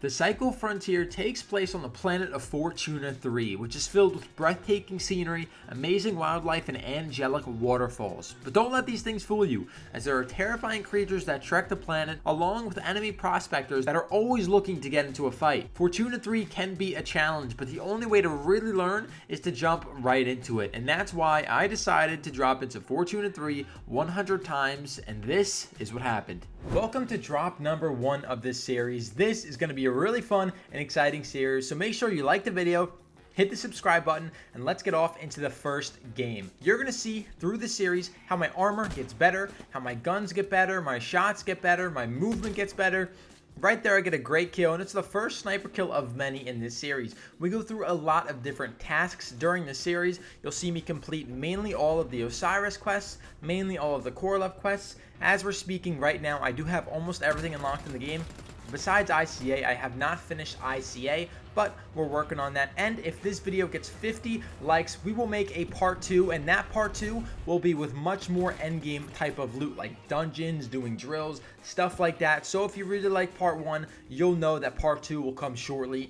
The Cycle Frontier takes place on the planet of Fortuna 3, which is filled with breathtaking scenery, amazing wildlife, and angelic waterfalls. But don't let these things fool you, as there are terrifying creatures that trek the planet, along with enemy prospectors that are always looking to get into a fight. Fortuna 3 can be a challenge, but the only way to really learn is to jump right into it, and that's why I decided to drop into Fortuna 3 100 times, and this is what happened. Welcome to drop number 1 of this series. This is going to be a really fun and exciting series, so make sure you like the video, hit the subscribe button, and let's get off into the first game. You're going to see through the series how my armor gets better, how my guns get better, my shots get better, my movement gets better. Right there I get a great kill, and it's the first sniper kill of many in this series. We go through a lot of different tasks during the series. You'll see me complete mainly all of the Osiris quests, mainly all of the Korolev quests. As we're speaking right now, I do have almost everything unlocked in the game. Besides ICA, I have not finished ICA, but we're working on that. And if this video gets 50 likes, we will make a part 2, and that part 2 will be with much more endgame type of loot, like dungeons, doing drills, stuff like that. So if you really like part 1, you'll know that part 2 will come shortly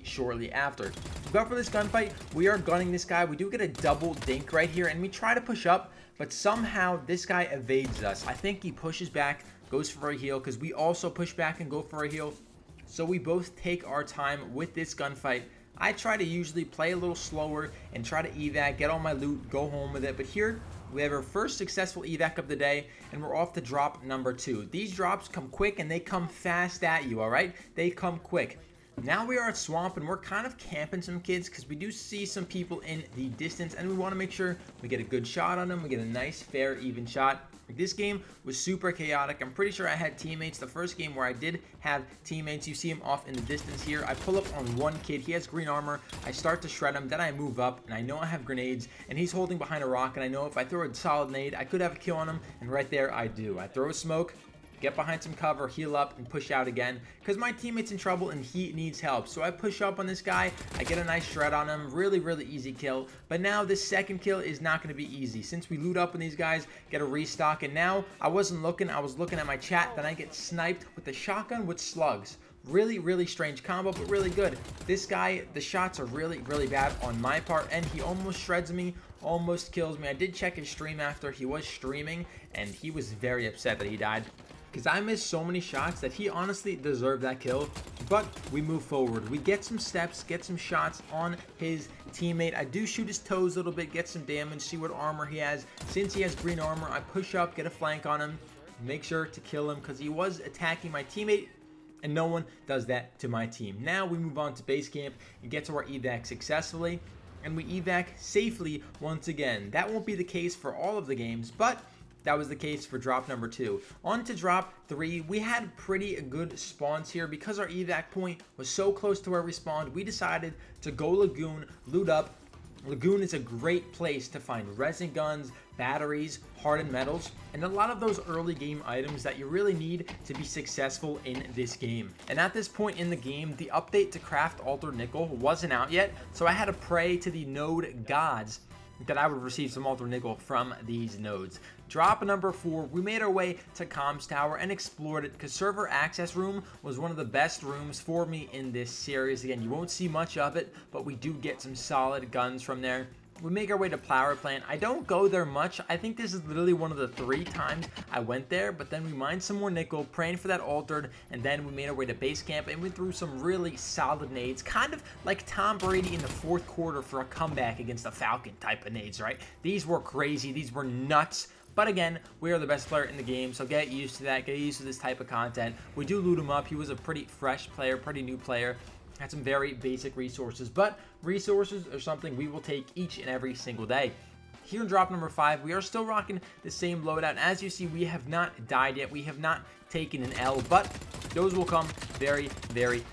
after. But for this gunfight, we are gunning this guy. We do get a double dink right here, and we try to push up, but somehow this guy evades us. I think he pushes back, goes for a heal, because we also push back and go for a heal. So we both take our time with this gunfight. I try to usually play a little slower and try to evac, get all my loot, go home with it. But here we have our first successful evac of the day, and we're off to drop number 2. These drops come quick and they come fast at you, all right? They come quick. Now we are at Swamp, and we're kind of camping some kids because we do see some people in the distance, and we want to make sure we get a good shot on them. We get a nice, fair, even shot. This game was super chaotic. I'm pretty sure I had teammates. The first game where I did have teammates, you see him off in the distance here. I pull up on one kid. He has green armor. I start to shred him. Then I move up, and I know I have grenades, and he's holding behind a rock, and I know if I throw a solid nade, I could have a kill on him, and right there I do. I throw a smoke, get behind some cover, heal up, and push out again because my teammate's in trouble and he needs help. So I push up on this guy, I get a nice shred on him, really easy kill. But now this second kill is not going to be easy since we loot up on these guys, get a restock, and now I wasn't looking, I was looking at my chat, then I get sniped with the shotgun with slugs. Really strange combo, but really good. This guy, the shots are really bad on my part, and he almost shreds me, almost kills me. I did check his stream after. He was streaming, and he was very upset that he died, because I missed so many shots that he honestly deserved that kill. But we move forward. We get some steps, get some shots on his teammate. I do shoot his toes a little bit, get some damage, see what armor he has. Since he has green armor, I push up, get a flank on him, make sure to kill him because he was attacking my teammate, and no one does that to my team. Now we move on to base camp and get to our evac successfully, and we evac safely once again. That won't be the case for all of the games, but that was the case for drop number 2. On to drop 3. We had pretty good spawns here because our evac point was so close to where we spawned. We decided to go Lagoon, loot up. Lagoon is a great place to find resin guns, batteries, hardened metals, and a lot of those early game items that you really need to be successful in this game. And at this point in the game, the update to craft altered nickel wasn't out yet, so I had to pray to the node gods that I would receive some altered nickel from these nodes. Drop number 4, we made our way to Comms Tower and explored it because server access room was one of the best rooms for me in this series. Again, you won't see much of it, but we do get some solid guns from there. We make our way to Flower Plant. I don't go there much. I think this is literally one of the 3 times I went there, but then we mined some more nickel, praying for that altered, and then we made our way to base camp, and we threw some really solid nades, kind of like Tom Brady in the 4th quarter for a comeback against the Falcon type of nades, right? These were crazy. These were nuts. But again, we are the best player in the game, so get used to that. Get used to this type of content. We do loot him up. He was a pretty fresh player, pretty new player. Had some very basic resources, but resources are something we will take each and every single day. Here in drop number 5, we are still rocking the same loadout. As you see, we have not died yet. We have not taken an L, but those will come very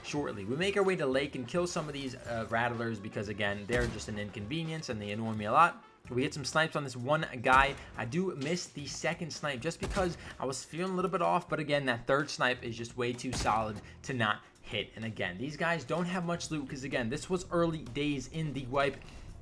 shortly. We make our way to Lake and kill some of these rattlers because, again, they're just an inconvenience and they annoy me a lot. We get some snipes on this one guy. I do miss the second snipe just because I was feeling a little bit off, but again, that third snipe is just way too solid to not hit. And again, these guys don't have much loot because, again, this was early days in the wipe.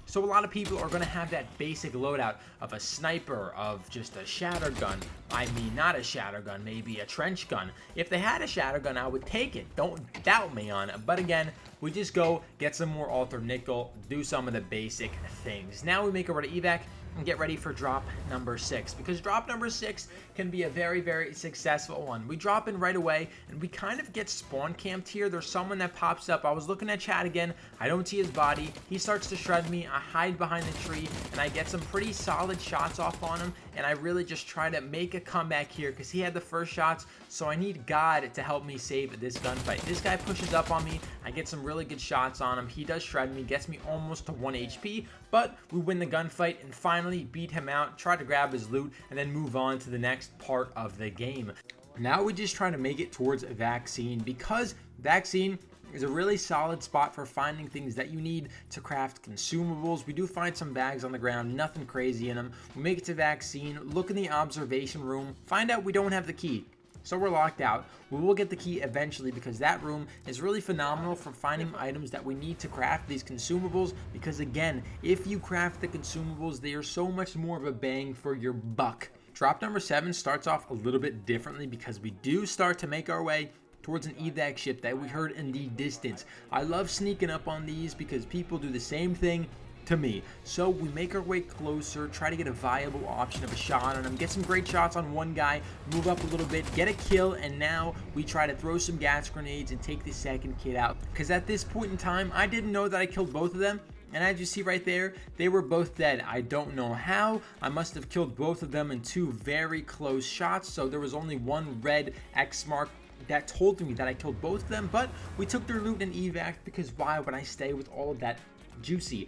So a lot of people are going to have that basic loadout of a sniper, of just a shatter gun. I mean, not a shatter gun, maybe a trench gun. If they had a shatter gun, I would take it. Don't doubt me on it. But again, we just go get some more altered nickel, do some of the basic things. Now we make our way to evac and get ready for drop number 6, because drop number 6 can be a very, very successful one. We drop in right away and we kind of get spawn camped here. There's someone that pops up. I was looking at chat again. I don't see his body. He starts to shred me. I hide behind the tree and I get some pretty solid shots off on him, and I really just try to make a comeback here because he had the first shots, so I need God to help me save this gunfight. This guy pushes up on me. I get some really good shots on him. He does shred me, gets me almost to 1 HP, but we win the gunfight and finally beat him out, try to grab his loot, and then move on to the next part of the game. Now we just try to make it towards a vaccine, because vaccine is a really solid spot for finding things that you need to craft consumables. We do find some bags on the ground, nothing crazy in them. We make it to vaccine, look in the observation room, find out we don't have the key. So we're locked out. We will get the key eventually, because that room is really phenomenal for finding items that we need to craft these consumables, because again, if you craft the consumables, they are so much more of a bang for your buck. Drop number 7 starts off a little bit differently, because we do start to make our way towards an evac ship that we heard in the distance. I love sneaking up on these because people do the same thing to me. So we make our way closer, try to get a viable option of a shot on him, get some great shots on one guy, move up a little bit, get a kill, and now we try to throw some gas grenades and take the second kid out. Because at this point in time, I didn't know that I killed both of them. And as you see right there, they were both dead. I don't know how. I must have killed both of them in 2 very close shots. So there was only one red X mark that told me that I killed both of them. But we took their loot and evac, because why would I stay with all of that juicy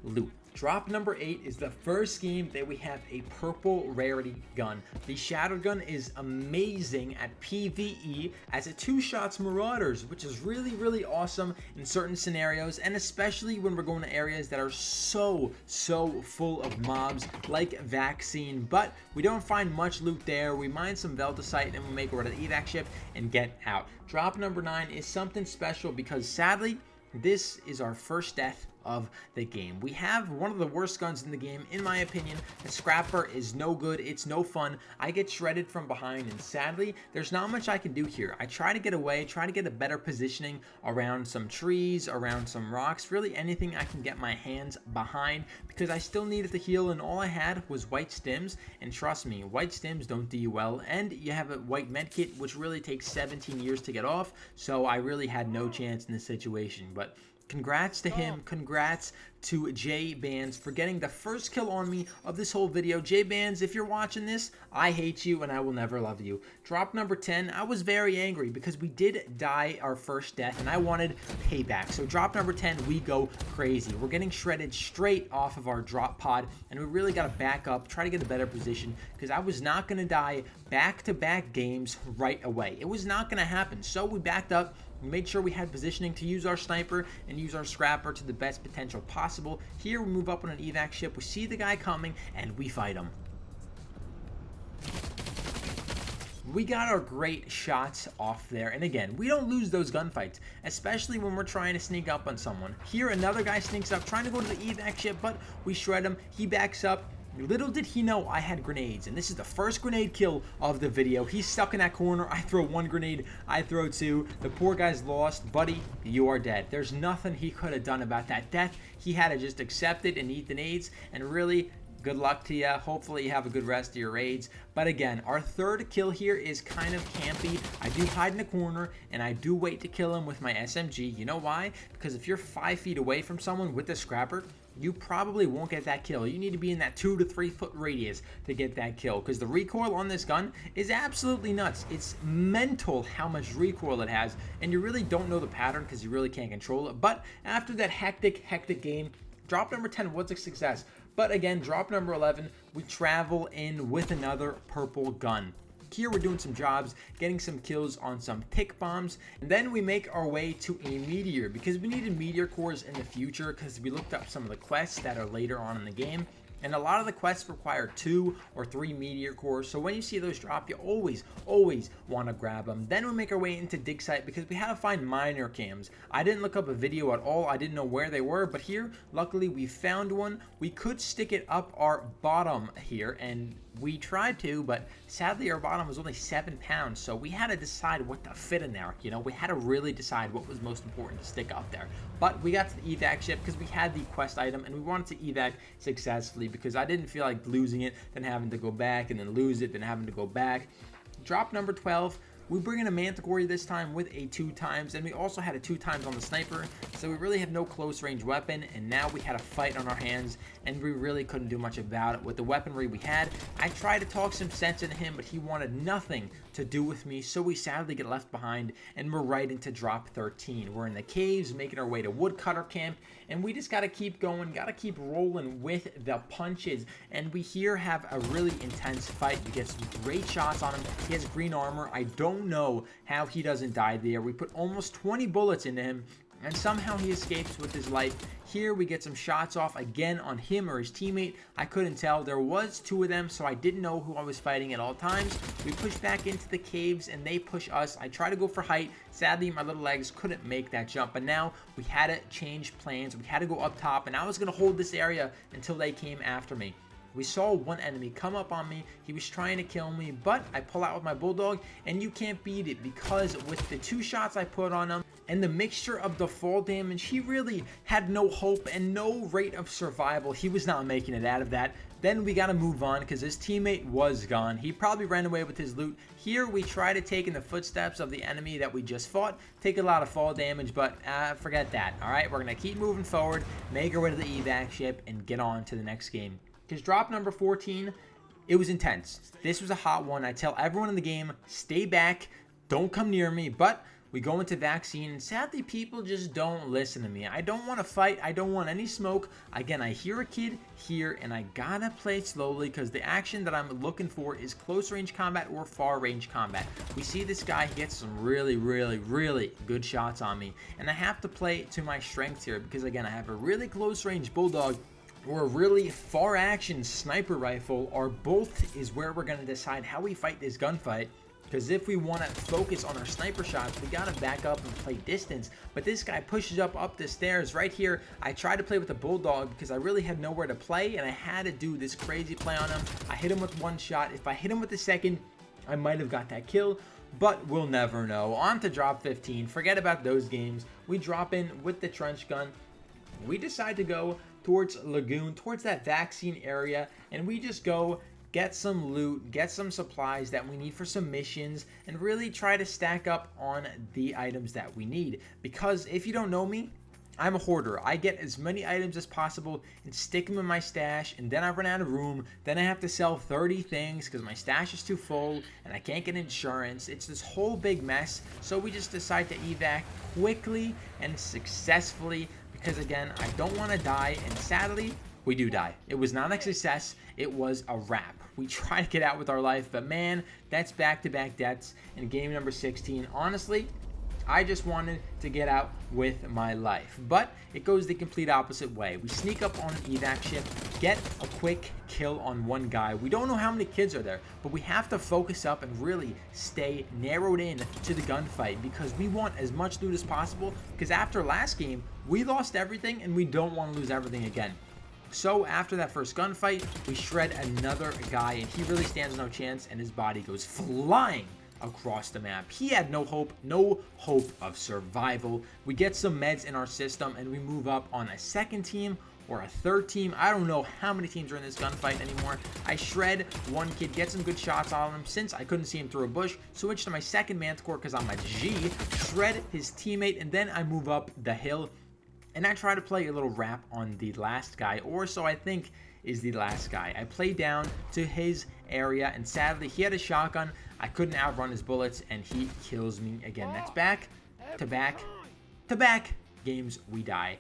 loot? Drop number 8 is the first game that we have a purple rarity gun. The Shatter Gun is amazing at PvE as it 2-shots Marauders, which is really, really awesome in certain scenarios, and especially when we're going to areas that are so full of mobs like vaccine. But we don't find much loot there. We mine some Veltacite and we make our way to the evac ship and get out. Drop number 9 is something special, because sadly, this is our first death of the game. We have one of the worst guns in the game, in my opinion. The Scrapper is no good. It's no fun. I get shredded from behind, and sadly, there's not much I can do here. I try to get away, try to get a better positioning around some trees, around some rocks, really anything I can get my hands behind, because I still needed to heal, and all I had was white stims, and trust me, white stims don't do you well, and you have a white medkit, which really takes 17 years to get off, so I really had no chance in this situation. But congrats to him, congrats to J-Bands for getting the first kill on me of this whole video. J-Bands, if you're watching this, I hate you and I will never love you. Drop number 10, I was very angry because we did die our first death and I wanted payback. So drop number 10, we go crazy. We're getting shredded straight off of our drop pod, and we really got to back up, try to get a better position, because I was not going to die back-to-back games right away. It was not going to happen. So we backed up. We made sure we had positioning to use our sniper and use our scrapper to the best potential possible. Here we move up on an evac ship, we see the guy coming, and we fight him. We got our great shots off there, and again, we don't lose those gunfights, especially when we're trying to sneak up on someone. Here another guy sneaks up, trying to go to the evac ship, but we shred him. He backs up. Little did he know I had grenades, and this is the first grenade kill of the video. He's stuck in that corner. I throw 1 grenade, I throw 2. The poor guy's lost. Buddy, you are dead. There's nothing he could have done about that death. He had to just accept it and eat the nades, and really, good luck to you. Hopefully you have a good rest of your raids. But again, our third kill here is kind of campy. I do hide in the corner, and I do wait to kill him with my SMG. You know why? Because if you're 5 feet away from someone with the scrapper, you probably won't get that kill. You need to be in that 2 to 3 foot radius to get that kill, because the recoil on this gun is absolutely nuts. It's mental how much recoil it has, and you really don't know the pattern because you really can't control it. But after that hectic game, drop number 10 was a success. But again, drop number 11, we travel in with another purple gun. Here we're doing some jobs, getting some kills on some tick bombs, and then we make our way to a meteor, because we needed meteor cores in the future, because we looked up some of the quests that are later on in the game. And a lot of the quests require 2 or 3 meteor cores, so when you see those drop, you always want to grab them. Then we make our way into dig site because we had to find miner cams. I didn't look up a video at all, I didn't know where they were, but here, luckily we found one. We could stick it up our bottom here, and we tried to, but sadly our bottom was only 7 pounds, so we had to decide what to fit in there. You know, we had to really decide what was most important to stick up there. But we got to the evac ship because we had the quest item and we wanted to evac successfully because I didn't feel like losing it, then having to go back and then lose it, then having to go back. Drop number 12. We bring in a Manticore this time with a 2x, and we also had a 2x on the sniper, so we really have no close range weapon, and now we had a fight on our hands, and we really couldn't do much about it with the weaponry we had. I tried to talk some sense into him, but he wanted nothing to do with me, so we sadly get left behind, and we're right into drop 13. We're in the caves, making our way to Woodcutter Camp, and we just gotta keep going, gotta keep rolling with the punches, and we here have a really intense fight. We get some great shots on him. He has green armor. I don't know how he doesn't die there. We put almost 20 bullets into him, and somehow he escapes with his life. Here we get some shots off again on him or his teammate. I couldn't tell. There was 2 of them, so I didn't know who I was fighting at all times. We push back into the caves and they push us. I try to go for height. Sadly, my little legs couldn't make that jump, but now we had to change plans. We had to go up top, and I was going to hold this area until they came after me. We saw one enemy come up on me. He was trying to kill me, but I pull out with my bulldog, and you can't beat it because with the 2 shots I put on him and the mixture of the fall damage, he really had no hope and no rate of survival. He was not making it out of that. Then we got to move on because his teammate was gone. He probably ran away with his loot. Here we try to take in the footsteps of the enemy that we just fought. Take a lot of fall damage, but forget that. All right, we're going to keep moving forward, make our way to the evac ship, and get on to the next game. Because drop number 14, it was intense. This was a hot one. I tell everyone in the game, stay back, don't come near me, but we go into vaccine, and sadly people just don't listen to me. I don't want to fight, I don't want any smoke. Again, I hear a kid here, and I gotta play slowly because the action that I'm looking for is close range combat or far range combat. We see this guy, he gets some really good shots on me, and I have to play to my strengths here because again, I have a really close range bulldog or a really far action sniper rifle, or both is where we're going to decide how we fight this gunfight. Because if we want to focus on our sniper shots, we got to back up and play distance. But this guy pushes up the stairs right here. I tried to play with the bulldog because I really had nowhere to play, and I had to do this crazy play on him. I hit him with 1 shot. If I hit him with the second, I might have got that kill, but we'll never know. On to drop 15. Forget about those games. We drop in with the trench gun. We decide to go towards Lagoon, towards that vaccine area, and we just go get some loot, get some supplies that we need for some missions, and really try to stack up on the items that we need. Because if you don't know me, I'm a hoarder. I get as many items as possible and stick them in my stash, and then I run out of room. Then I have to sell 30 things because my stash is too full and I can't get insurance. It's this whole big mess. So we just decide to evac quickly and successfully because again, I don't want to die, and sadly, we do die. It was not a success, it was a wrap. We try to get out with our life, but man, that's back-to-back deaths in game number 16. Honestly, I just wanted to get out with my life, but it goes the complete opposite way. We sneak up on an evac ship, get a quick kill on one guy. We don't know how many kids are there, but we have to focus up and really stay narrowed in to the gunfight because we want as much loot as possible because after last game, we lost everything and we don't want to lose everything again. So after that first gunfight, we shred another guy and he really stands no chance and his body goes flying across the map. He had no hope of survival. We get some meds in our system and we move up on a second team or a third team. I don't know how many teams are in this gunfight anymore. I shred one kid, get some good shots on him. Since I couldn't see him through a bush, switch to my second Manticore because I'm a G, shred his teammate, and then I move up the hill and I try to play a little rap on the last guy, or so I think is the last guy. I play down to his area and sadly he had a shotgun. I couldn't outrun his bullets and he kills me again. That's back to back games we die.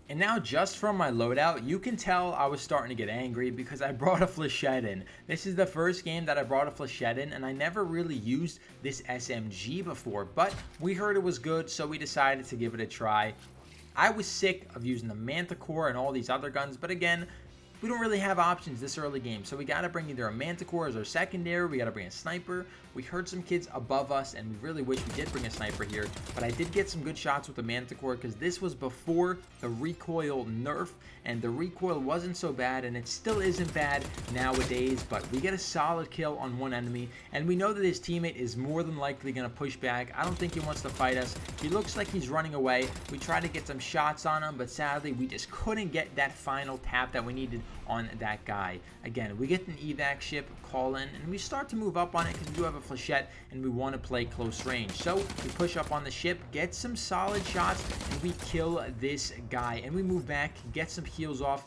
And now just from my loadout, you can tell I was starting to get angry because I brought a flechette in. This is the first game that I brought a flechette in and I never really used this SMG before, but we heard it was good so we decided to give it a try. I was sick of using the Manticore and all these other guns, but again, we don't really have options this early game. So we got to bring either a Manticore as our secondary, we got to bring a sniper. We heard some kids above us, and we really wish we did bring a sniper here. But I did get some good shots with the Manticore because this was before the recoil nerf, and the recoil wasn't so bad, and it still isn't bad nowadays. But we get a solid kill on one enemy, and we know that his teammate is more than likely going to push back. I don't think he wants to fight us. He looks like he's running away. We tried to get some shots on him, but sadly we just couldn't get that final tap that we needed on that guy. Again, we get an evac ship, call in, and we start to move up on it because we do have a flechette and we want to play close range. So we push up on the ship, get some solid shots, and we kill this guy. And we move back, get some heals off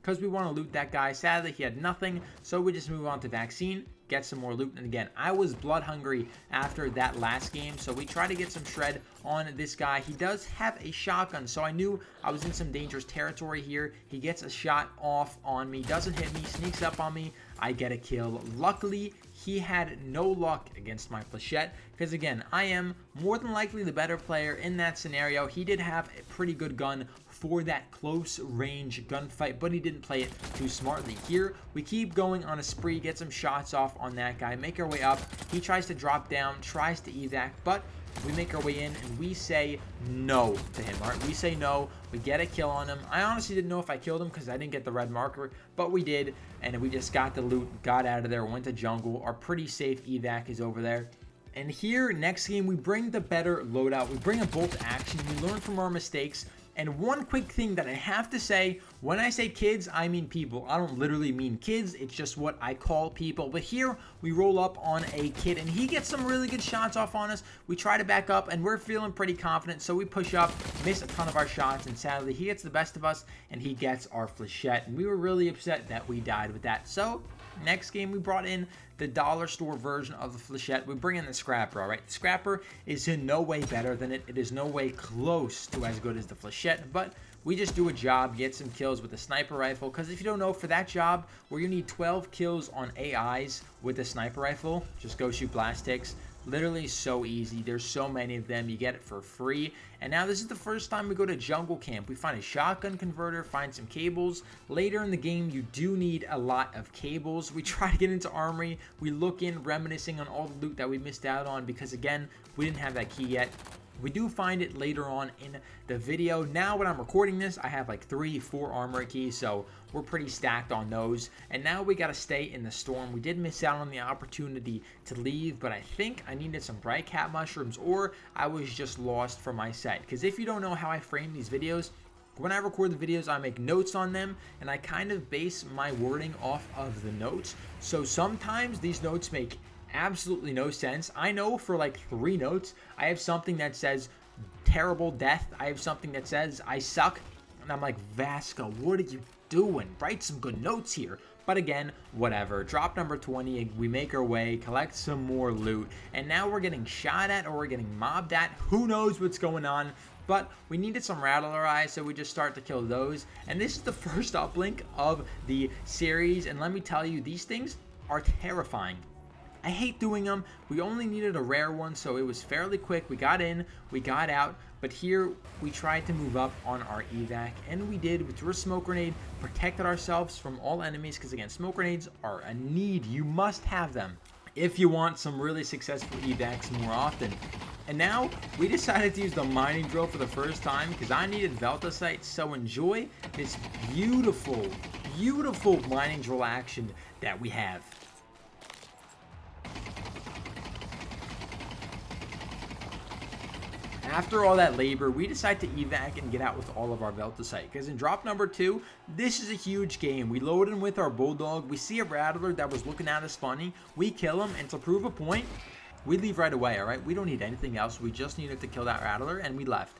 because we want to loot that guy. Sadly, he had nothing, so we just move on to vaccine, get some more loot. And again, I was blood hungry after that last game, so we try to get some shred on this guy. He does have a shotgun, so I knew I was in some dangerous territory here. He gets a shot off on me, doesn't hit me, sneaks up on me. I get a kill. Luckily, he had no luck against my flechette because, again, I am more than likely the better player in that scenario. He did have a pretty good gun for that close range gunfight, but he didn't play it too smartly. Here, we keep going on a spree, get some shots off on that guy, make our way up. He tries to drop down, tries to evac, but we make our way in and we say no to him. All right, we say no. We get a kill on him. I honestly didn't know if I killed him because I didn't get the red marker, but we did, and we just got the loot, got out of there, went to jungle. Our pretty safe evac is over there. And here, next game, we bring the better loadout. We bring a bolt action. We learn from our mistakes. And one quick thing that I have to say, when I say kids, I mean people. I don't literally mean kids, it's just what I call people. But here, we roll up on a kid, and he gets some really good shots off on us. We try to back up, and we're feeling pretty confident, so we push up, miss a ton of our shots, and sadly, he gets the best of us, and he gets our flechette. And we were really upset that we died with that. So, next game, we brought in the dollar store version of the flechette. We bring in the scrapper, all right? The scrapper is in no way better than it. It is no way close to as good as the flechette, but we just do a job, get some kills with the sniper rifle, because if you don't know, for that job where you need 12 kills on AIs with the sniper rifle, just go shoot blast ticks. Literally so easy. There's so many of them. You get it for free. And now this is the first time we go to jungle camp. We find a shotgun converter, find some cables. Later in the game, you do need a lot of cables. We try to get into armory. We look in, reminiscing on all the loot that we missed out on because, again, we didn't have that key yet. We do find it later on in the video. Now when I'm recording this, I have like 3-4 armor keys, so we're pretty stacked on those. And now we gotta stay in the storm. We did miss out on the opportunity to leave, but I think I needed some bright cat mushrooms, or I was just lost for my set. Because if you don't know how I frame these videos, when I record the videos, I make notes on them, and I kind of base my wording off of the notes. So sometimes these notes make absolutely no sense. I know for like 3 notes, I have something that says terrible death. I have something that says I suck. And I'm like, Vasco, what are you doing? Write some good notes here. But again, whatever. Drop number 20, we make our way, collect some more loot, and now we're getting shot at or we're getting mobbed at. Who knows what's going on? But we needed some rattler eyes, so we just start to kill those. And this is the first uplink of the series, and let me tell you, these things are terrifying. I hate doing them. We only needed a rare one, so it was fairly quick. We got in, we got out, but here we tried to move up on our evac, and we did. We threw a smoke grenade, protected ourselves from all enemies, because again, smoke grenades are a need. You must have them if you want some really successful evacs more often. And now we decided to use the mining drill for the first time because I needed Veltasite, so enjoy this beautiful, beautiful mining drill action that we have. After all that labor, we decide to evac and get out with all of our Veltasite, because in drop number 2, this is a huge game. We load in with our Bulldog, we see a Rattler that was looking at us funny, we kill him, and to prove a point, we leave right away, alright? We don't need anything else, we just needed to kill that Rattler, and we left.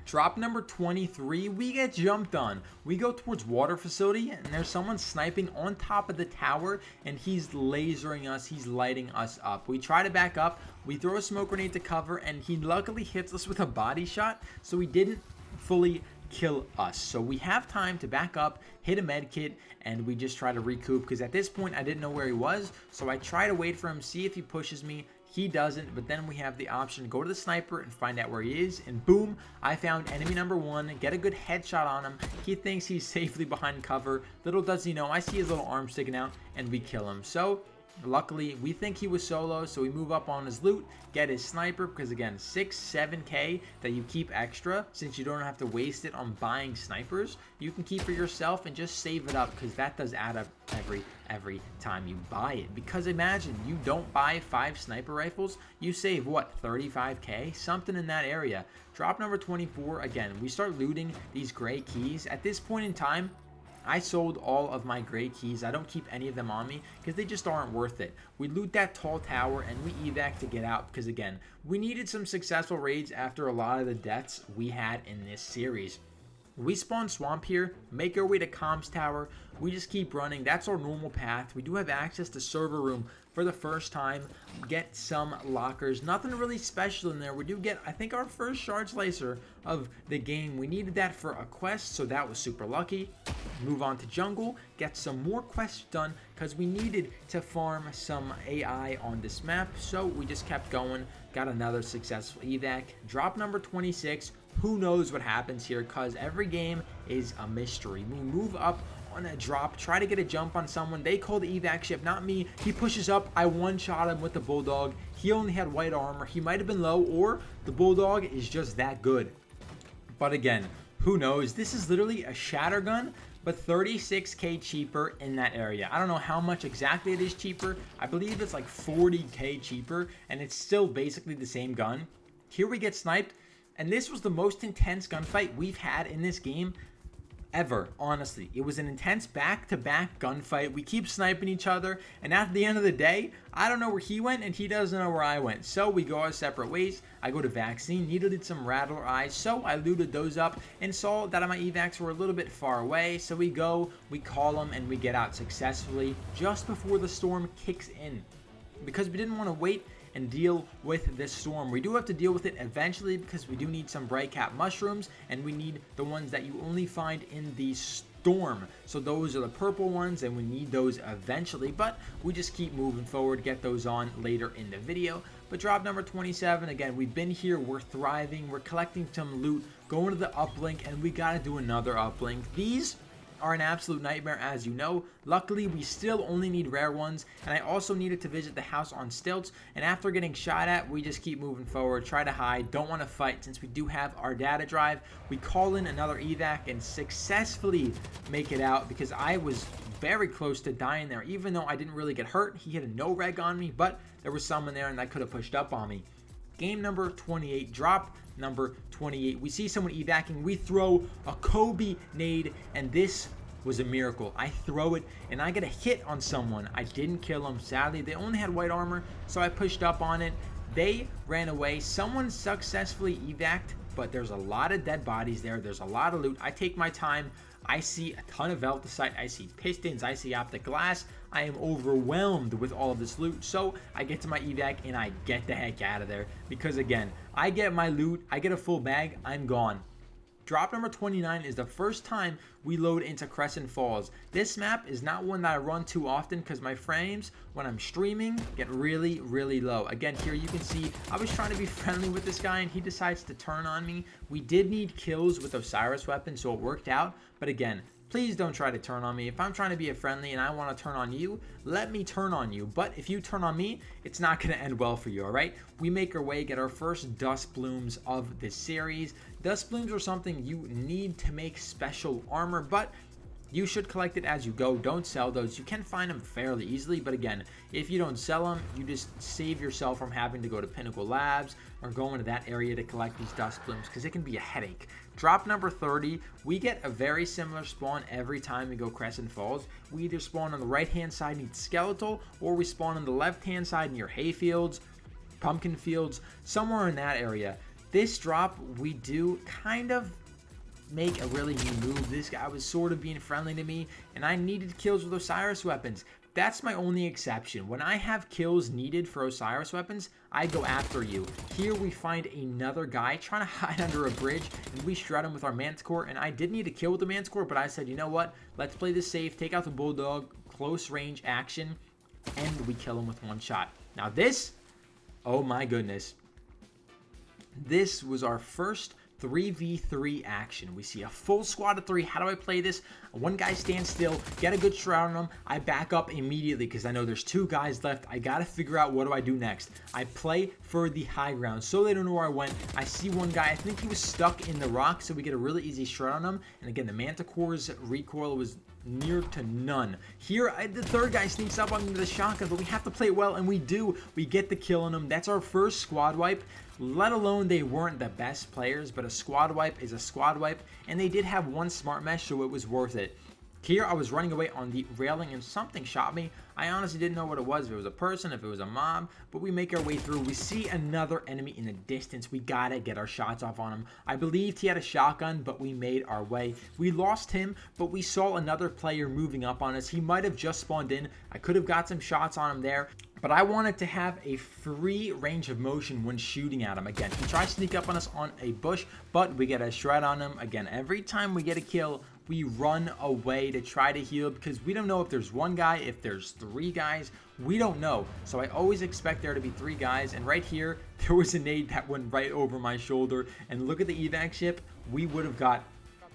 Drop number 23, we get jumped on. We go towards water facility, and there's someone sniping on top of the tower, and he's lasering us, he's lighting us up. We try to back up, we throw a smoke grenade to cover, and he luckily hits us with a body shot, so he didn't fully kill us. So we have time to back up, hit a med kit, and we just try to recoup, because at this point I didn't know where he was, so I try to wait for him, see if he pushes me. He doesn't, but then we have the option to go to the sniper and find out where he is, and boom, I found enemy number 1, get a good headshot on him. He thinks he's safely behind cover. Little does he know, I see his little arm sticking out, and we kill him. So luckily, we think he was solo, so we move up on his loot, get his sniper, because again, 7K that you keep extra, since you don't have to waste it on buying snipers, you can keep for yourself and just save it up, because that does add up every time you buy it. Because imagine, you don't buy 5 sniper rifles, you save, what, 35K? Something in that area. Drop number 24, again, we start looting these gray keys. At this point in time, I sold all of my gray keys. I don't keep any of them on me because they just aren't worth it. We loot that tall tower and we evac to get out because, again, we needed some successful raids after a lot of the deaths we had in this series. We spawn swamp here, make our way to comms tower. We just keep running. That's our normal path. We do have access to server room for the first time. Get some lockers. Nothing really special in there. We do get, I think, our first shard slicer of the game. We needed that for a quest, so that was super lucky. Move on to jungle. Get some more quests done because we needed to farm some AI on this map. So we just kept going. Got another successful evac. Drop number 26. Who knows what happens here because every game is a mystery. We move up on a drop, try to get a jump on someone. They call the evac ship, not me. He pushes up. I one-shot him with the bulldog. He only had white armor. He might have been low, or the bulldog is just that good. But again, who knows? This is literally a shatter gun, but 36K cheaper in that area. I don't know how much exactly it is cheaper. I believe it's like 40K cheaper, and it's still basically the same gun. Here we get sniped. And this was the most intense gunfight we've had in this game ever, honestly. It was an intense back-to-back gunfight. We keep sniping each other, and at the end of the day, I don't know where he went, and he doesn't know where I went. So we go our separate ways. I go to vaccine, needed some rattler eyes, so I looted those up and saw that my evacs were a little bit far away. So we go, we call them, and we get out successfully just before the storm kicks in. Because we didn't want to wait and deal with this storm. We do have to deal with it eventually because we do need some bright cap mushrooms, and we need the ones that you only find in the storm. So those are the purple ones, and we need those eventually, but we just keep moving forward, get those on later in the video. But drop number 27, again, we've been here, we're thriving, we're collecting some loot, going to the uplink, and we gotta do another uplink. These are an absolute nightmare, as you know. Luckily, we still only need rare ones, and I also needed to visit the house on stilts, and after getting shot at, we just keep moving forward, try to hide, don't want to fight since we do have our data drive. We call in another evac and successfully make it out because I was very close to dying there. Even though I didn't really get hurt, he had a no reg on me, but there was someone there and that could have pushed up on me. Game number 28, drop number 28. We see someone evacing. We throw a Kobe nade, and this was a miracle. I throw it, and I get a hit on someone. I didn't kill him. Sadly, they only had white armor, so I pushed up on it. They ran away. Someone successfully evac'd, but there's a lot of dead bodies there. There's a lot of loot. I take my time. I see a ton of Veltacite, I see pistons, I see optic glass. I am overwhelmed with all of this loot, so I get to my evac and I get the heck out of there. Because again, I get my loot, I get a full bag, I'm gone. Drop number 29 is the first time we load into Crescent Falls. This map is not one that I run too often because my frames, when I'm streaming, get really, really low. Again, here you can see I was trying to be friendly with this guy and he decides to turn on me. We did need kills with Osiris weapons, so it worked out. But again, please don't try to turn on me. If I'm trying to be a friendly and I want to turn on you, let me turn on you. But if you turn on me, it's not going to end well for you, all right? We make our way, get our first dust blooms of this series. Dust blooms are something you need to make special armor, but you should collect it as you go. Don't sell those. You can find them fairly easily, but again, if you don't sell them, you just save yourself from having to go to Pinnacle Labs or go into that area to collect these dust blooms because it can be a headache. Drop number 30, we get a very similar spawn every time we go Crescent Falls. We either spawn on the right-hand side near Skeletal, or we spawn on the left-hand side near hayfields, pumpkin fields, somewhere in that area. This drop, we do kind of make a really new move. This guy was sort of being friendly to me, and I needed kills with Osiris weapons. That's my only exception. When I have kills needed for Osiris weapons, I go after you. Here we find another guy trying to hide under a bridge, and we shred him with our Manticore, and I did need a kill with the Manticore, but I said, you know what? Let's play this safe, take out the Bulldog, close range action, and we kill him with one shot. Now this Oh my goodness. This was our first 3v3 action. We see a full squad of 3. How do I play this? One guy stands still, get a good shroud on him. I back up immediately because I know there's 2 guys left. I got to figure out what do I do next. I play for the high ground so they don't know where I went. I see one guy. I think he was stuck in the rock, so we get a really easy shroud on him. And again, the Manticore's recoil was near to none. Here, the third guy sneaks up on me with a shotgun, but we have to play it well, and we do. We get the kill on him. That's our first squad wipe, let alone they weren't the best players, but a squad wipe is a squad wipe, and they did have 1 smart mesh, so it was worth it. Here, I was running away on the railing and something shot me. I honestly didn't know what it was, if it was a person, if it was a mob, but we make our way through. We see another enemy in the distance. We gotta get our shots off on him. I believed he had a shotgun, but we made our way. We lost him, but we saw another player moving up on us. He might have just spawned in. I could have got some shots on him there, but I wanted to have a free range of motion when shooting at him. Again, he tries to sneak up on us on a bush, but we get a shred on him. Again, every time we get a kill, we run away to try to heal because we don't know if there's 1 guy, if there's 3 guys. We don't know. So I always expect there to be 3 guys. And right here, there was a nade that went right over my shoulder. And look at the evac ship. We would have got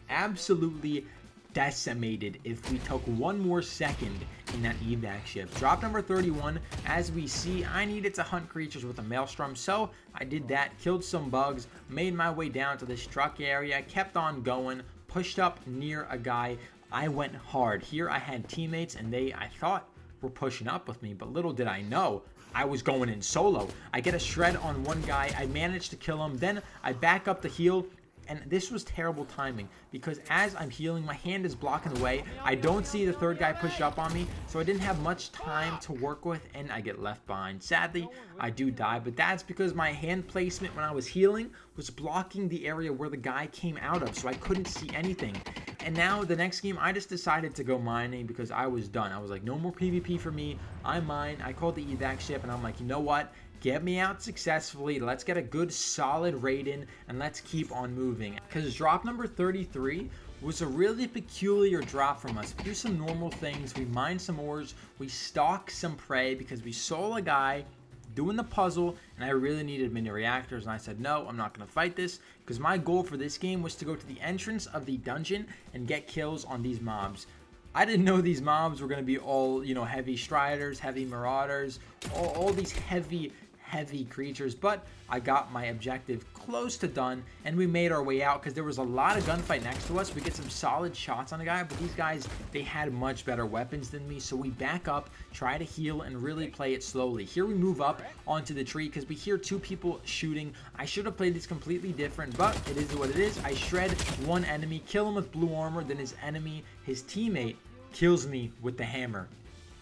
absolutely decimated if we took 1 more second in that evac ship. Drop number 31. As we see, I needed to hunt creatures with a maelstrom, so I did that, killed some bugs, made my way down to this truck area, kept on going, pushed up near a guy. I went hard. Here I had teammates, and they, I thought, were pushing up with me, but little did I know I was going in solo. I get a shred on one guy. I managed to kill him. Then I back up to heal. And this was terrible timing because as I'm healing, my hand is blocking away. I don't see the third guy push up on me, so I didn't have much time to work with, and I get left behind. Sadly, I do die, but that's because my hand placement when I was healing was blocking the area where the guy came out of, so I couldn't see anything. And now the next game, I just decided to go mining because I was done. I was like, no more PvP for me. I mine. I called the evac ship, and I'm like, you know what? Get me out successfully. Let's get a good solid raid in, and let's keep on moving. Because drop number 33 was a really peculiar drop from us. We do some normal things. We mine some ores. We stalk some prey because we saw a guy doing the puzzle, and I really needed mini reactors, and I said, no, I'm not going to fight this, because my goal for this game was to go to the entrance of the dungeon and get kills on these mobs. I didn't know these mobs were going to be all, you know, heavy striders, heavy marauders, all these heavy creatures, but I got my objective close to done, and we made our way out because there was a lot of gunfight next to us. We get some solid shots on the guy, but these guys, they had much better weapons than me, so we back up, try to heal, and really play it slowly. Here we move up onto the tree because we hear 2 people shooting. I should have played this completely different, but it is what it is. I shred one enemy, kill him with blue armor, then his teammate, kills me with the hammer.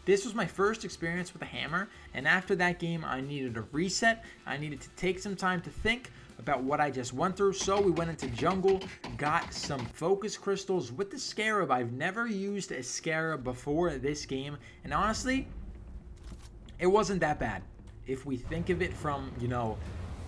This was my first experience with a hammer, and after that game, I needed a reset. I needed to take some time to think about what I just went through, so we went into jungle, got some focus crystals with the scarab. I've never used a scarab before this game, and honestly, it wasn't that bad. If we think of it from, you know,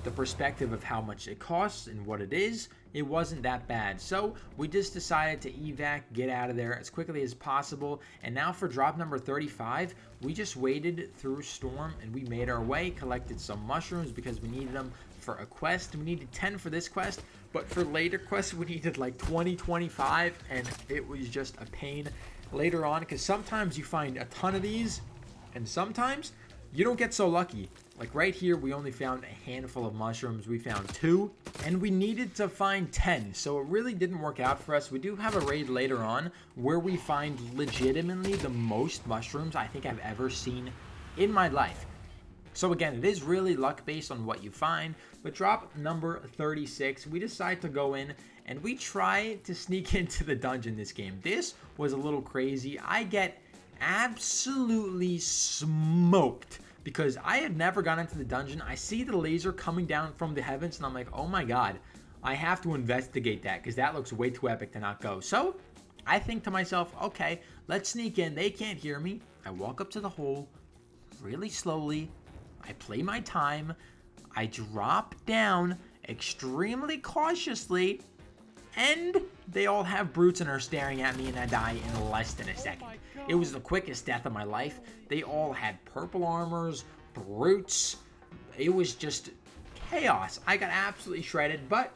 the perspective of how much it costs and what it is, it wasn't that bad. So we just decided to evac, get out of there as quickly as possible. And now for drop number 35, we just waded through storm and we made our way, collected some mushrooms because we needed them for a quest. We needed 10 for this quest, but for later quests we needed like 20, 25, and it was just a pain later on because sometimes you find a ton of these and sometimes you don't get so lucky. Like right here, we only found a handful of mushrooms. We found 2, and we needed to find 10, so it really didn't work out for us. We do have a raid later on where we find legitimately the most mushrooms I think I've ever seen in my life. So again, it is really luck based on what you find, but drop number 36, we decide to go in and we try to sneak into the dungeon this game. This was a little crazy. I get absolutely smoked because I had never gone into the dungeon. I see the laser coming down from the heavens and I'm like, oh my god, I have to investigate that because that looks way too epic to not go. So I think to myself, okay, let's sneak in. They can't hear me. I walk up to the hole really slowly. I play my time. I drop down extremely cautiously, and they all have brutes and are staring at me, and I die in less than a second. It was the quickest death of my life. They all had purple armors, brutes, it was just chaos. I got absolutely shredded, but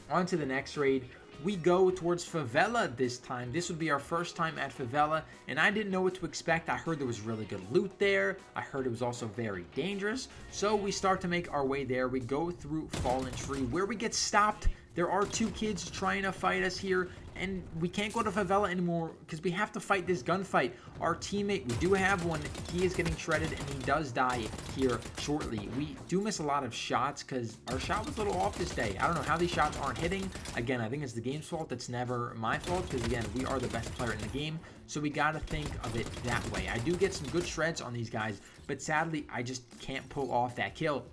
on to the next raid. We go towards Favela this time. This would be our first time at Favela, and I didn't know what to expect. I heard there was really good loot there. I heard it was also very dangerous. So we start to make our way there. We go through Fallen Tree, where we get stopped. There are 2 kids trying to fight us here, and we can't go to Favela anymore because we have to fight this gunfight. Our teammate, we do have one, he is getting shredded, and he does die here shortly. We do miss a lot of shots because our shot was a little off this day. I don't know how these shots aren't hitting. Again, I think it's the game's fault. It's never my fault because, again, we are the best player in the game, so we got to think of it that way. I do get some good shreds on these guys, but sadly, I just can't pull off that kill.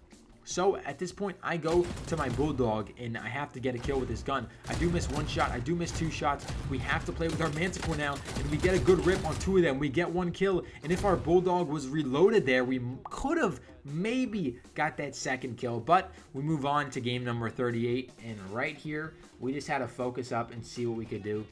So at this point, I go to my Bulldog, and I have to get a kill with this gun. I do miss 1 shot. I do miss 2 shots. We have to play with our Manticore now, and we get a good rip on 2 of them. We get 1 kill, and if our Bulldog was reloaded there, we could have maybe got that 2nd kill, but we move on to game number 38, and right here, we just had to focus up and see what we could do.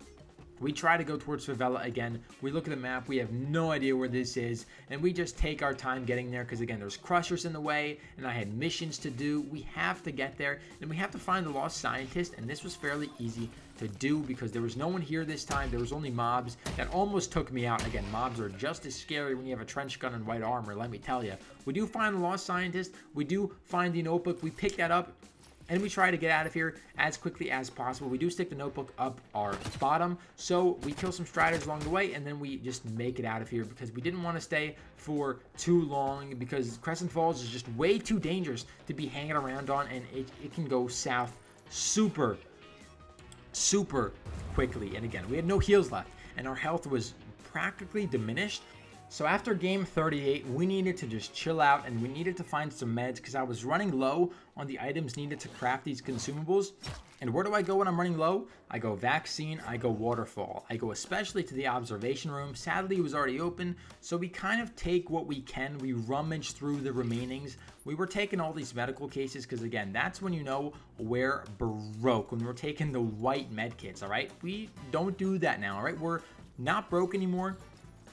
We try to go towards Favela again. We look at the map. We have no idea where this is. And we just take our time getting there because, again, there's crushers in the way. And I had missions to do. We have to get there. And we have to find the lost scientist. And this was fairly easy to do because there was no one here this time. There was only mobs that almost took me out. Again, mobs are just as scary when you have a trench gun and white armor, let me tell you. We do find the lost scientist. We do find the notebook. We pick that up, and we try to get out of here as quickly as possible. We do stick the notebook up our bottom, so we kill some striders along the way, and then we just make it out of here because we didn't want to stay for too long because Crescent Falls is just way too dangerous to be hanging around on, and it can go south super quickly. And again, we had no heals left, and our health was practically diminished. So after game 38, we needed to just chill out, and we needed to find some meds because I was running low on the items needed to craft these consumables. And where do I go when I'm running low? I go vaccine, I go waterfall. I go especially to the observation room. Sadly, it was already open, so we kind of take what we can. We rummage through the remainings. We were taking all these medical cases because, again, that's when you know we're broke, when we're taking the white med kits, all right? We don't do that now, all right? We're not broke anymore.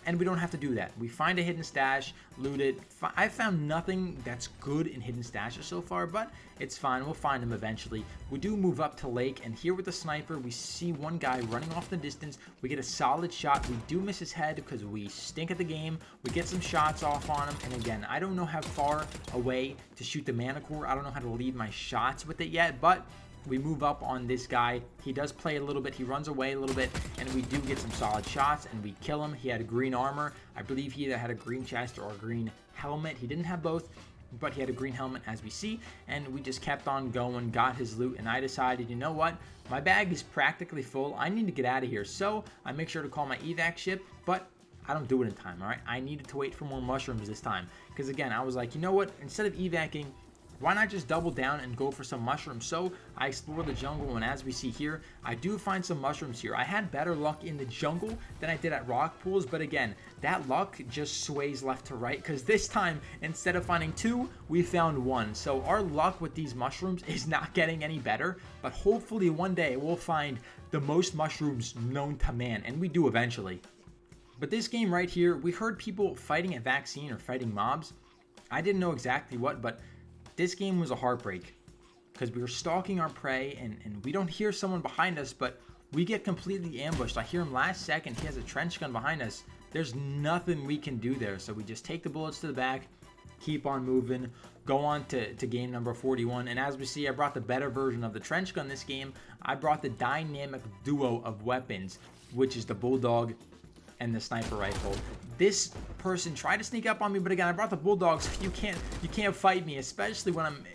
And we don't have to do that. We find a hidden stash, loot it. I found nothing that's good in hidden stashes so far, but it's fine. We'll find them eventually. We do move up to lake, and here with the sniper, we see one guy running off the distance. We get a solid shot. We do miss his head because we stink at the game. We get some shots off on him, and again, I don't know how far away to shoot the Manticore. I don't know how to lead my shots with it yet, but we move up on this guy. He does play a little bit. He runs away a little bit, and we do get some solid shots, and we kill him. He had a green armor. I believe he either had a green chest or a green helmet. He didn't have both, but he had a green helmet, as we see, and we just kept on going, got his loot, and I decided, you know what? My bag is practically full. I need to get out of here, so I make sure to call my evac ship, but I don't do it in time, all right? I needed to wait for more mushrooms this time, because again, I was like, you know what? Instead of evacing, why not just double down and go for some mushrooms? So I explore the jungle, and as we see here, I do find some mushrooms here. I had better luck in the jungle than I did at rock pools, but again, that luck just sways left to right, because this time, instead of finding 2, we found 1. So our luck with these mushrooms is not getting any better, but hopefully one day we'll find the most mushrooms known to man, and we do eventually. But this game right here, we heard people fighting at vaccine or fighting mobs. I didn't know exactly what, but this game was a heartbreak because we were stalking our prey, and we don't hear someone behind us, but we get completely ambushed. I hear him last second. He has a trench gun behind us. There's nothing we can do there. So we just take the bullets to the back, keep on moving, go on to game number 41. And as we see, I brought the better version of the trench gun this game. I brought the dynamic duo of weapons, which is the Bulldog and the sniper rifle. This person tried to sneak up on me, but again, I brought the Bulldog, so you can't fight me, especially when I'm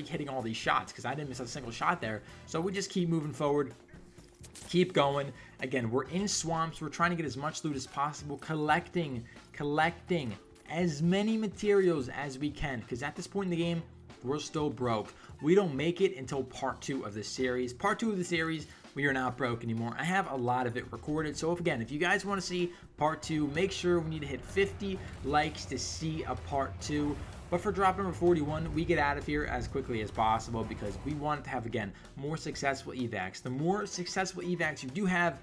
hitting all these shots, because I didn't miss a single shot there. So we just keep moving forward, keep going. Again, we're in swamps. We're trying to get as much loot as possible, collecting as many materials as we can, because at this point in the game, we're still broke. We don't make it until part 2 of this series. Part 2 of the series, we are not broke anymore. I have a lot of it recorded. So if you guys want to see part 2, make sure we need to hit 50 likes to see a part 2. But for drop number 41, we get out of here as quickly as possible because we want to have, again, more successful evacs. The more successful evacs you do have,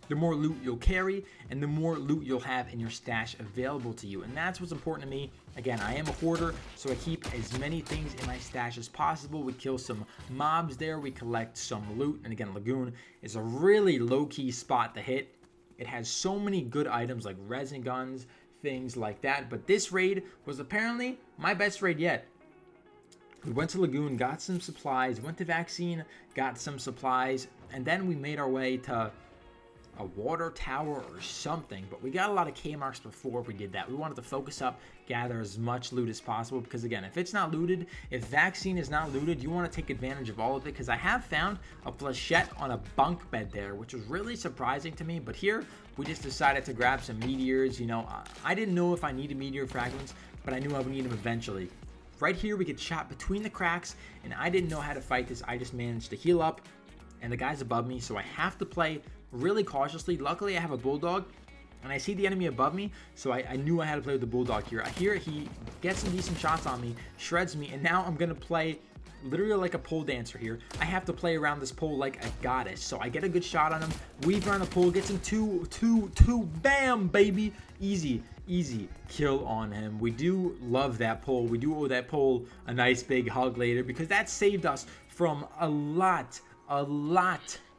the more loot you'll carry, and the more loot you'll have in your stash available to you. And that's what's important to me. Again, I am a hoarder, so I keep as many things in my stash as possible. We kill some mobs there, we collect some loot, and again, Lagoon is a really low-key spot to hit. It has so many good items like resin guns, things like that, but this raid was apparently my best raid yet. We went to Lagoon, got some supplies, went to Vaccine, got some supplies, and then we made our way to a water tower or something, but we got a lot of Kmarks before we did that. We wanted to focus up, gather as much loot as possible, because again, if it's not looted, if Vaccine is not looted, you want to take advantage of all of it, because I have found a flechette on a bunk bed there, which was really surprising to me. But here, we just decided to grab some meteors. You know, I didn't know if I needed meteor fragments, but I knew I would need them eventually. Right here, we get shot between the cracks, and I didn't know how to fight this. I just managed to heal up, and the guy's above me, so I have to play really cautiously. Luckily, I have a bulldog, and I see the enemy above me, so I knew I had to play with the bulldog here. I hear he gets some decent shots on me, shreds me, and now I'm gonna play literally like a pole dancer here. I have to play around this pole like a goddess. So I get a good shot on him, weave around the pole, gets him two, bam, baby, easy kill on him. We do love that pole. We do owe that pole a nice big hug later, because that saved us from a lot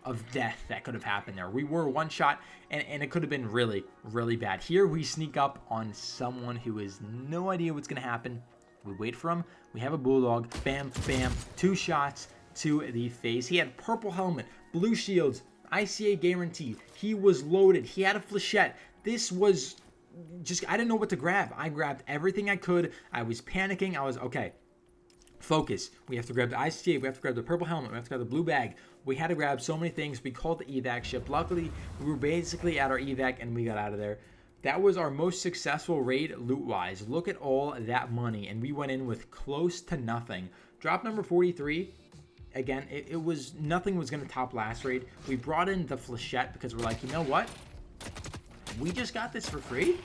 of death that could have happened there. We were one shot, and it could have been really bad. Here we sneak up on someone who has no idea what's gonna happen. We wait for him. We have a bulldog. Bam, bam, 2 shots to the face. He had purple helmet, blue shields, ICA guarantee. He was loaded. He had a flechette. This was just, I didn't know what to grab. I grabbed everything I could. I was panicking. I was, okay, focus. We have to grab the ICA. We have to grab the purple helmet. We have to grab the blue bag. We had to grab so many things. We called the evac ship. Luckily, we were basically at our evac, and we got out of there. That was our most successful raid loot-wise. Look at all that money, and we went in with close to nothing. Drop number 43, again, it was, nothing was going to top last raid. We brought in the flechette because we're like, you know what? We just got this for free,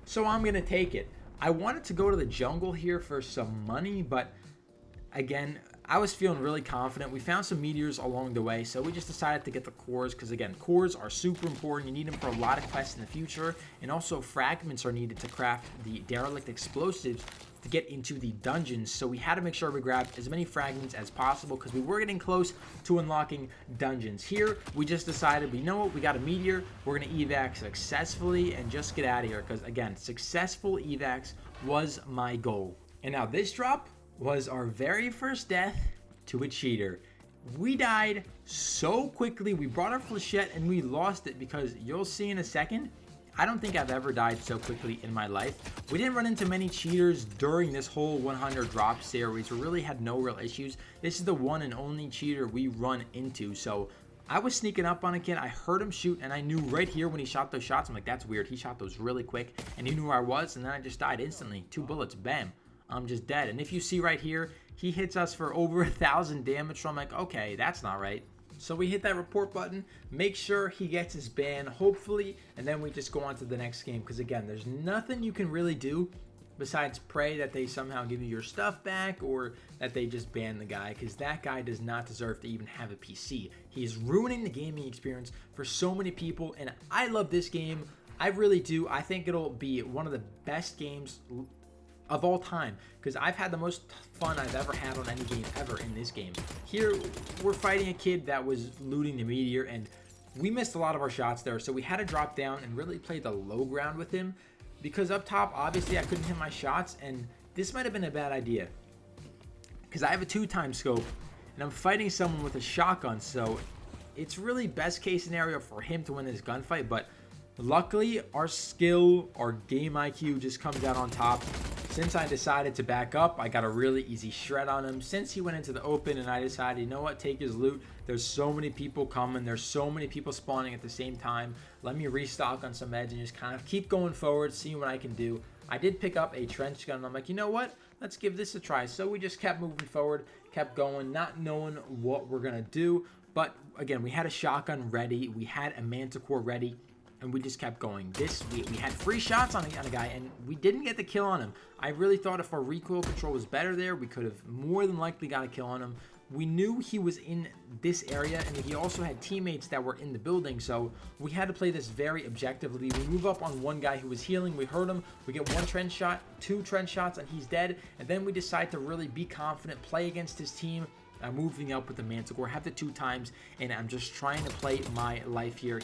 so I'm going to take it. I wanted to go to the jungle here for some money, but again, I was feeling really confident. We found some meteors along the way, so we just decided to get the cores, because again, cores are super important. You need them for a lot of quests in the future, and also fragments are needed to craft the derelict explosives to get into the dungeons. So we had to make sure we grabbed as many fragments as possible, because we were getting close to unlocking dungeons. Here, we just decided, you know what, we got a meteor, we're gonna evac successfully and just get out of here, because again, successful evacs was my goal. And now this drop was our very first death to a cheater. We died so quickly. We brought our flechette and we lost it, because you'll see in a second, I don't think I've ever died so quickly in my life. We didn't run into many cheaters during this whole 100 drop series. We really had no real issues. This is the one and only cheater we run into. So I was sneaking up on a kid. I heard him shoot, and I knew right here when he shot those shots, I'm like, that's weird. He shot those really quick, and he knew where I was, and then I just died instantly. 2 bullets, bam. I'm just dead. And if you see right here, he hits us for over 1,000 damage. So I'm like, okay, that's not right. So we hit that report button, make sure he gets his ban, hopefully, and then we just go on to the next game. Because again, there's nothing you can really do besides pray that they somehow give you your stuff back, or that they just ban the guy, because that guy does not deserve to even have a PC. He's ruining the gaming experience for so many people, and I love this game. I really do. I think it'll be one of the best games of all time, because I've had the most fun I've ever had on any game ever in this game. Here, we're fighting a kid that was looting the meteor, and we missed a lot of our shots there, so we had to drop down and really play the low ground with him, because up top, obviously, I couldn't hit my shots, and this might have been a bad idea, because I have a 2-time scope, and I'm fighting someone with a shotgun, so it's really best case scenario for him to win this gunfight, but luckily, our skill, our game IQ just comes out on top. Since I decided to back up, I got a really easy shred on him. Since he went into the open and I decided, you know what, take his loot. There's so many people coming. There's so many people spawning at the same time. Let me restock on some meds and just kind of keep going forward, seeing what I can do. I did pick up a trench gun, and I'm like, you know what? Let's give this a try. So we just kept moving forward, kept going, not knowing what we're going to do. But again, we had a shotgun ready. We had a manticore ready. And we just kept going. We had free shots on a guy, and we didn't get the kill on him. I really thought if our recoil control was better there, we could have more than likely got a kill on him. we knew he was in this area, and he also had teammates that were in the building, so we had to play this very objectively. We move up on one guy who was healing, we hurt him, we get one trench shot, 2 trench shots, and he's dead, and then we decide to really be confident, play against his team. I'm moving up with the Manticore, have the 2 times, and I'm just trying to play my life here.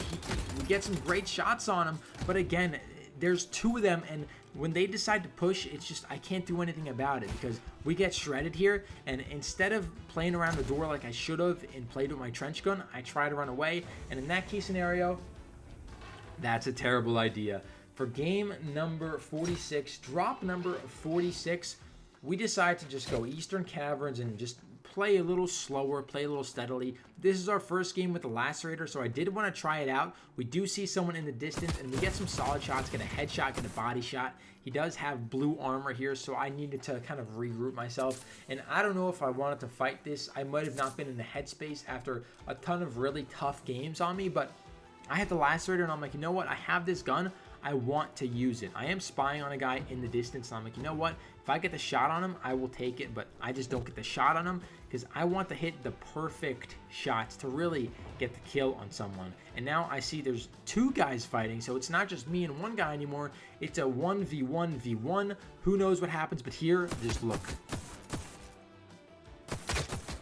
We get some great shots on him, but again, there's 2 of them, and when they decide to push, it's just I can't do anything about it because we get shredded here, and instead of playing around the door like I should have and played with my trench gun, I try to run away, and in that case scenario, that's a terrible idea. For game number 46, drop number 46, we decide to just go Eastern Caverns and just play a little slower, play a little steadily. This is our first game with the Lacerator, so I did want to try it out. We do see someone in the distance, and we get some solid shots, get a headshot, get a body shot. He does have blue armor here, so I needed to kind of regroup myself, and I don't know if I wanted to fight this. I might have not been in the headspace after a ton of really tough games on me, but I had the Lacerator, and I'm like, you know what? I have this gun. I want to use it. I am spying on a guy in the distance, and I'm like, you know what? If I get the shot on him, I will take it, but I just don't get the shot on him because I want to hit the perfect shots to really get the kill on someone. And now I see there's 2 guys fighting, so it's not just me and 1 guy anymore. It's a 1v1v1. Who knows what happens, but here, just look.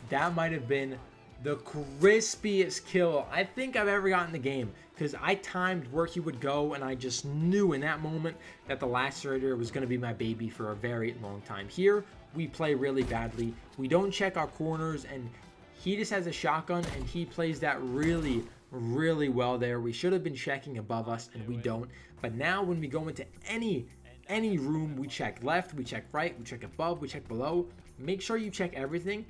That might have been the crispiest kill I think I've ever gotten in the game, because I timed where he would go, and I just knew in that moment that the Lacerator was going to be my baby for a very long time. Here, we play really badly. We don't check our corners, and he just has a shotgun, and he plays that really, really well there. We should have been checking above us, and we don't. But now when we go into any room, we check left, we check right, we check above, we check below. Make sure you check everything,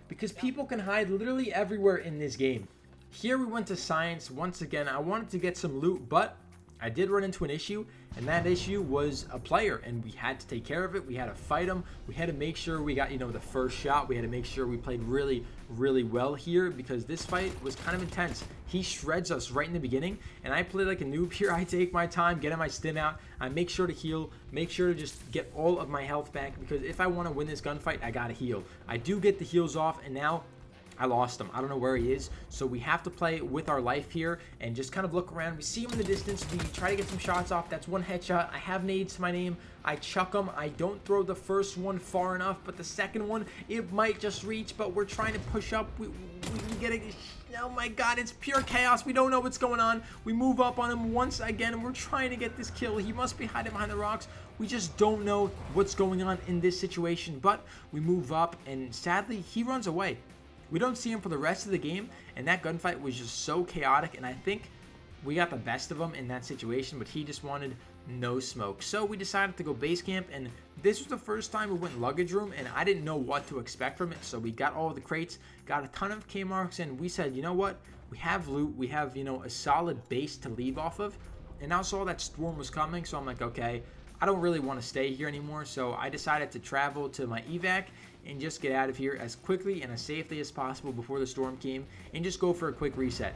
because people can hide literally everywhere in this game. Here we went to science. Once again, I wanted to get some loot, but I did run into an issue, and that issue was a player, and we had to take care of it. We had to fight him. We had to make sure we got, the first shot. We had to make sure we played really, really well here, because this fight was kind of intense. He shreds us right in the beginning, and I play like a noob here. I take my time, get my stim out. I make sure to heal, make sure to just get all of my health back, because if I want to win this gunfight, I got to heal. I do get the heals off, and now I lost him. I don't know where he is. So we have to play with our life here and just kind of look around. We see him in the distance. We try to get some shots off. That's 1 headshot. I have nades to my name. I chuck them. I don't throw the first one far enough, but the second one, it might just reach, but we're trying to push up. We can get a... Oh my god, it's pure chaos. We don't know what's going on. We move up on him once again, and we're trying to get this kill. He must be hiding behind the rocks. We just don't know what's going on in this situation, but we move up, and sadly, he runs away. We don't see him for the rest of the game, and that gunfight was just so chaotic, and I think we got the best of him in that situation, but he just wanted no smoke. So we decided to go base camp, and this was the first time we went luggage room, and I didn't know what to expect from it. So we got all the crates, got a ton of Kmarks, and we said, you know what? We have loot. We have, a solid base to leave off of, and I saw that storm was coming, so I'm like, okay, I don't really want to stay here anymore, so I decided to travel to my evac and just get out of here as quickly and as safely as possible before the storm came and just go for a quick reset.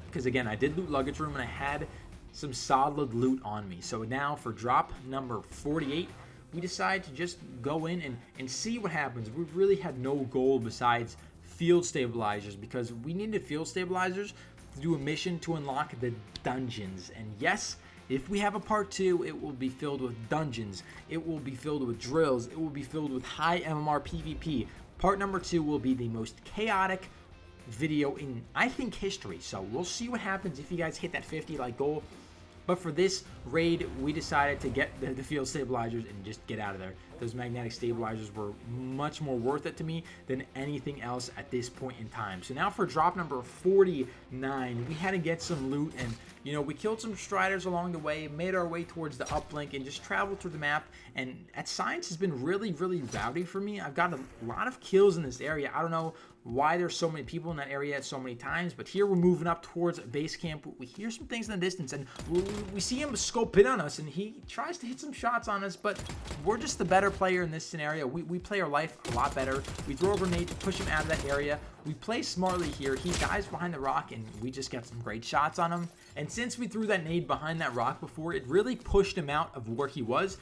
Because again, I did loot luggage room and I had some solid loot on me. So now for drop number 48, we decide to just go in and see what happens. We really had no goal besides field stabilizers, because we needed field stabilizers to do a mission to unlock the dungeons. And yes, if we have a part 2, it will be filled with dungeons, it will be filled with drills, it will be filled with high MMR PvP. Part number 2 will be the most chaotic video in, I think, history. So we'll see what happens if you guys hit that 50 like goal. But for this raid, we decided to get the field stabilizers and just get out of there. Those magnetic stabilizers were much more worth it to me than anything else at this point in time. So now for drop number 49, we had to get some loot, and we killed some striders along the way, made our way towards the uplink, and just traveled through the map. And at science has been really, really rowdy for me. I've got a lot of kills in this area. I don't know why there's so many people in that area at so many times, but here we're moving up towards base camp. We hear some things in the distance, and we see him scope in on us, and he tries to hit some shots on us, but we're just the better player in this scenario. We play our life a lot better. We throw a grenade to push him out of that area. We play smartly here. He dies behind the rock, and we just get some great shots on him. And since we threw that nade behind that rock before, it really pushed him out of where he was.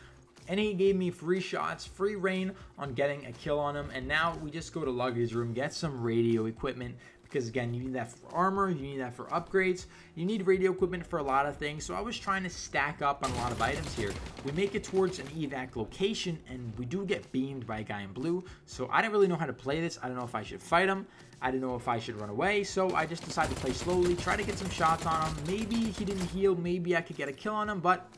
And he gave me free shots, free reign on getting a kill on him. And now we just go to luggage room, get some radio equipment. Because again, you need that for armor, you need that for upgrades, you need radio equipment for a lot of things. So I was trying to stack up on a lot of items here. We make it towards an evac location, and we do get beamed by a guy in blue. So I didn't really know how to play this. I don't know if I should fight him. I didn't know if I should run away. So I just decided to play slowly, try to get some shots on him. Maybe he didn't heal, maybe I could get a kill on him, but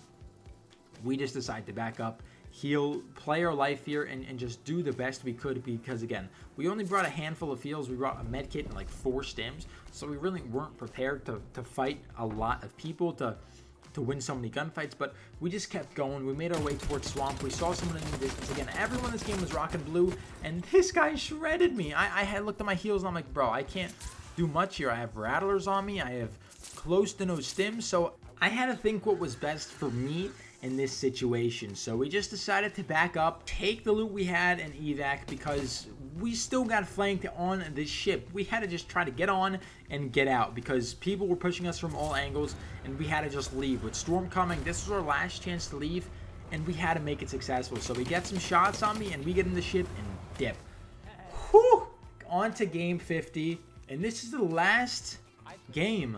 we just decided to back up, heal, play our life here, and just do the best we could, because again, we only brought a handful of heals. We brought a med kit and like 4 stims, so we really weren't prepared to fight a lot of people to win so many gunfights. But we just kept going. We made our way towards swamp. We saw someone in the distance. Again, everyone in this game was rocking blue, and this guy shredded me. I had looked at my heals and I'm like, bro, I can't do much here. I have rattlers on me. I have close to no stims, so I had to think what was best for me in this situation. So we just decided to back up, take the loot we had, and evac, because we still got flanked on this ship. We had to just try to get on and get out because people were pushing us from all angles, and we had to just leave. With storm coming, this was our last chance to leave, and we had to make it successful. So we get some shots on me, and we get in the ship and dip. Whew! On to game 50, and this is the last game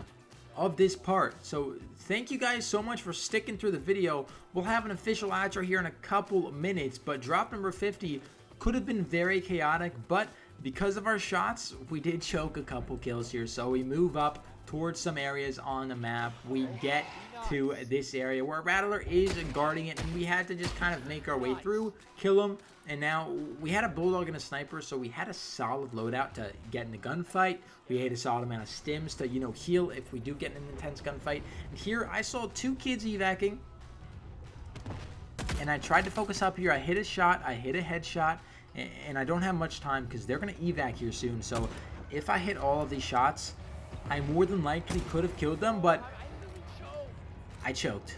of this part. So thank you guys so much for sticking through the video. We'll have an official outro here in a couple minutes, but drop number 50 could have been very chaotic, but because of our shots, we did choke a couple kills here. So we move up towards some areas on the map. We get to this area where Rattler is guarding it, and we had to just kind of make our way through, kill him. And now we had a bulldog and a sniper, so we had a solid loadout to get in the gunfight. We had a solid amount of stims to, you know, heal if we do get in an intense gunfight. And here I saw 2 kids evacing, and I tried to focus up here. I hit a shot, I hit a headshot, and I don't have much time because they're going to evac here soon. So if I hit all of these shots, I more than likely could have killed them, but I choked.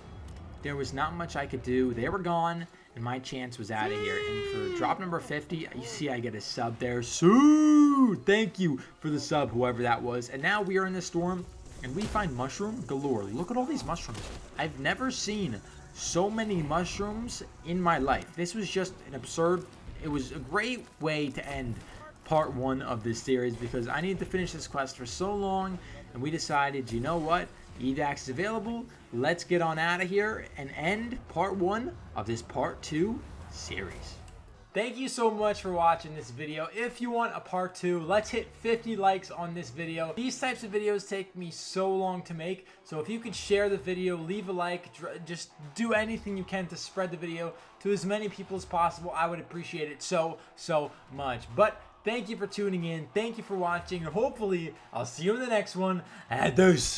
There was not much I could do. They were gone, and my chance was out of here. And for drop number 50, you see I get a sub there. So thank you for the sub, whoever that was. And now we are in the storm, and we find mushroom galore. Look at all these mushrooms. I've never seen so many mushrooms in my life. This was just an absurd. It was a great way to end part 1 of this series, because I needed to finish this quest for so long, and we decided, you know what, evac is available, let's get on out of here and end part 1 of this part 2 series. Thank you so much for watching this video. If you want a part 2, let's hit 50 likes on this video. These types of videos take me so long to make, so if you could share the video, leave a like, just do anything you can to spread the video to as many people as possible, I would appreciate it so much. But thank you for tuning in, thank you for watching, and hopefully I'll see you in the next one. Adios!